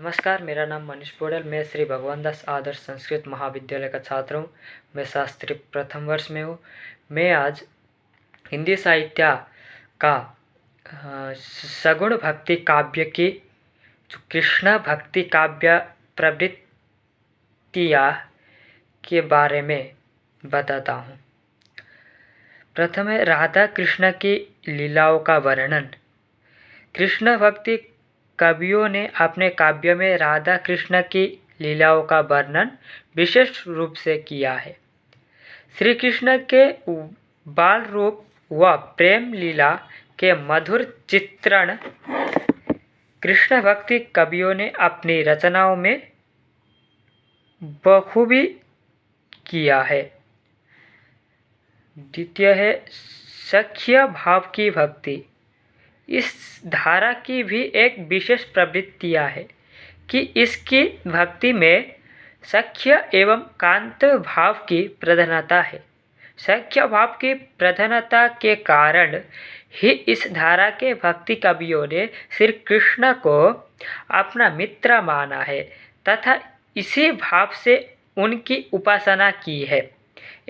नमस्कार, मेरा नाम मनीष पोडल। मैं श्री भगवान दास आदर्श संस्कृत महाविद्यालय का छात्र हूँ। मैं शास्त्री प्रथम वर्ष में हूँ। मैं आज हिंदी साहित्य का सगुण भक्ति काव्य की जो कृष्ण भक्ति काव्य प्रवृत्तियाँ के बारे में बताता हूँ। प्रथम है राधा कृष्ण की लीलाओं का वर्णन। कृष्ण भक्ति कवियों ने अपने काव्य में राधा कृष्ण की लीलाओं का वर्णन विशेष रूप से किया है। श्री कृष्ण के बाल रूप व प्रेम लीला के मधुर चित्रण कृष्ण भक्ति कवियों ने अपनी रचनाओं में बखूबी किया है। द्वितीय है सख्य भाव की भक्ति। इस धारा की भी एक विशेष प्रवृत्तियाँ है कि इसकी भक्ति में सख्य एवं कांत भाव की प्रधानता है। सख्य भाव की प्रधानता के कारण ही इस धारा के भक्ति कवियों ने श्री कृष्ण को अपना मित्र माना है तथा इसी भाव से उनकी उपासना की है।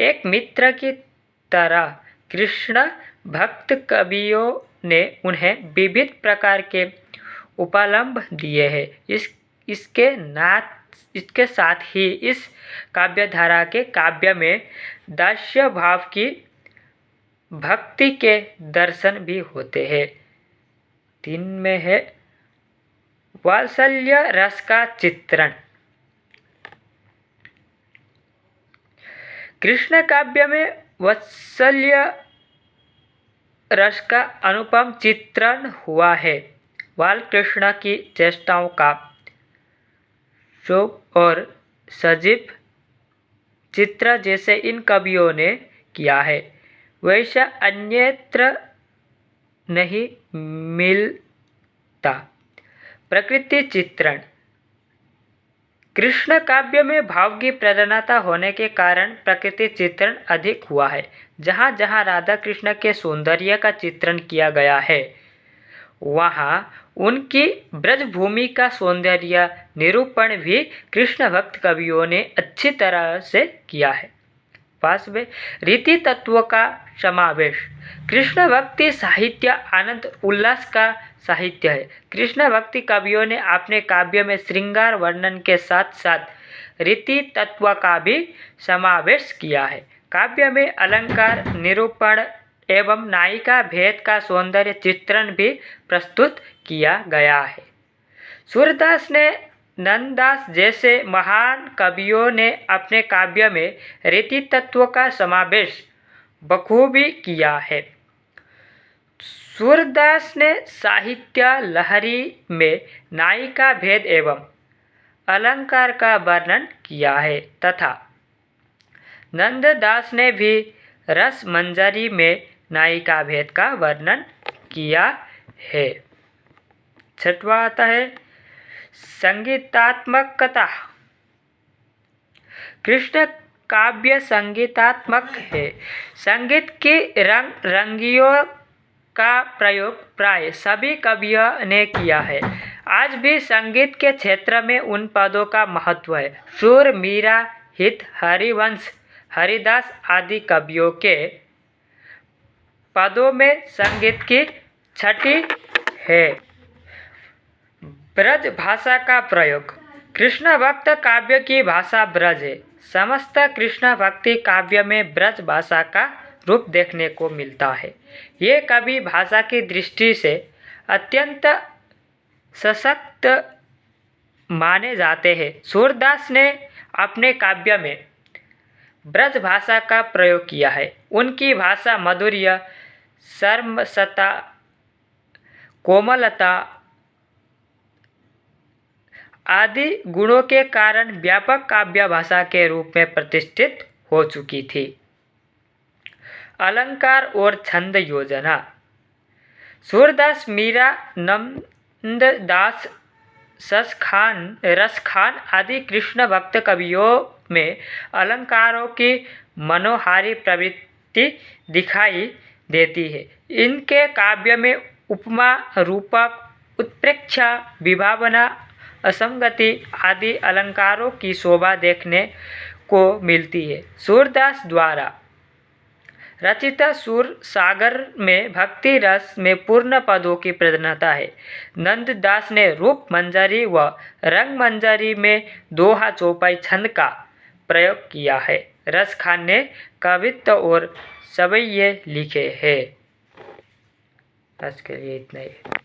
एक मित्र की तरह कृष्ण भक्त कवियों ने उन्हें विविध प्रकार के उपालंब दिए हैं। इसके साथ ही इस काव्यधारा के काव्य में दास्य भाव की भक्ति के दर्शन भी होते हैं। 3 में है वात्सल्य रस का चित्रण। कृष्ण काव्य में वात्सल्य रस का अनुपम चित्रण हुआ है। बाल कृष्ण की चेष्टाओं का शोभ और सजीव चित्र जैसे इन कवियों ने किया है वैसा अन्यत्र नहीं मिलता। प्रकृति चित्रण। कृष्ण काव्य में भाव की प्रधानता होने के कारण प्रकृति चित्रण अधिक हुआ है। जहाँ जहाँ राधा कृष्ण के सौंदर्य का चित्रण किया गया है वहाँ उनकी ब्रजभूमि का सौंदर्य निरूपण भी कृष्ण भक्त कवियों ने अच्छी तरह से किया है। 5 में रीति तत्व का समावेश। कृष्ण भक्ति साहित्य आनंद उल्लास का साहित्य है। कृष्ण भक्ति कवियों ने अपने काव्य में श्रृंगार वर्णन के साथ साथ रीति तत्व का भी समावेश किया है। काव्य में अलंकार निरूपण एवं नायिका भेद का सौंदर्य चित्रण भी प्रस्तुत किया गया है। सूरदास ने नंददास जैसे महान कवियों ने अपने काव्य में रीति तत्व का समावेश बखूबी किया है। सूरदास ने साहित्य लहरी में नायिका भेद एवं अलंकार का वर्णन किया है तथा नंददास ने भी रस मंजरी में नायिका भेद का वर्णन किया है। 6वां आता है संगीतात्मकता। कृष्ण काव्य संगीतात्मक है। संगीत की रंग रंगियों का प्रयोग प्राय सभी कवियों ने किया है। आज भी संगीत के क्षेत्र में उन पदों का महत्व है। सूर, मीरा, हित, हरिवंश, हरिदास आदि कवियों के पदों में संगीत की छठी है। ब्रज भाषा का प्रयोग। कृष्ण भक्त काव्य की भाषा ब्रज है। समस्त कृष्ण भक्ति काव्य में ब्रज भाषा का रूप देखने को मिलता है। ये कवि भाषा की दृष्टि से अत्यंत सशक्त माने जाते हैं। सूरदास ने अपने काव्य में ब्रज भाषा का प्रयोग किया है। उनकी भाषा माधुर्य, सर्मसता, कोमलता आदि गुणों के कारण व्यापक काव्य भाषा के रूप में प्रतिष्ठित हो चुकी थी। अलंकार और छंद योजना। सूरदास, मीरा, नंददास, रसखान आदि कृष्ण भक्त कवियों में अलंकारों की मनोहारी प्रवृत्ति दिखाई देती है। इनके काव्य में उपमा, रूपक, उत्प्रेक्षा, विभावना असंगति आदि अलंकारों की शोभा देखने को मिलती है। सूरदास द्वारा रचित सुर सागर में भक्ति रस में पूर्ण पदों की प्रधानता है। नंददास ने रूप मंजरी व रंग मंजरी में दोहा चौपाई छंद का प्रयोग किया है। रस खान ने कवित्व और सवैये लिखे हैं। आज के लिए इतना ही।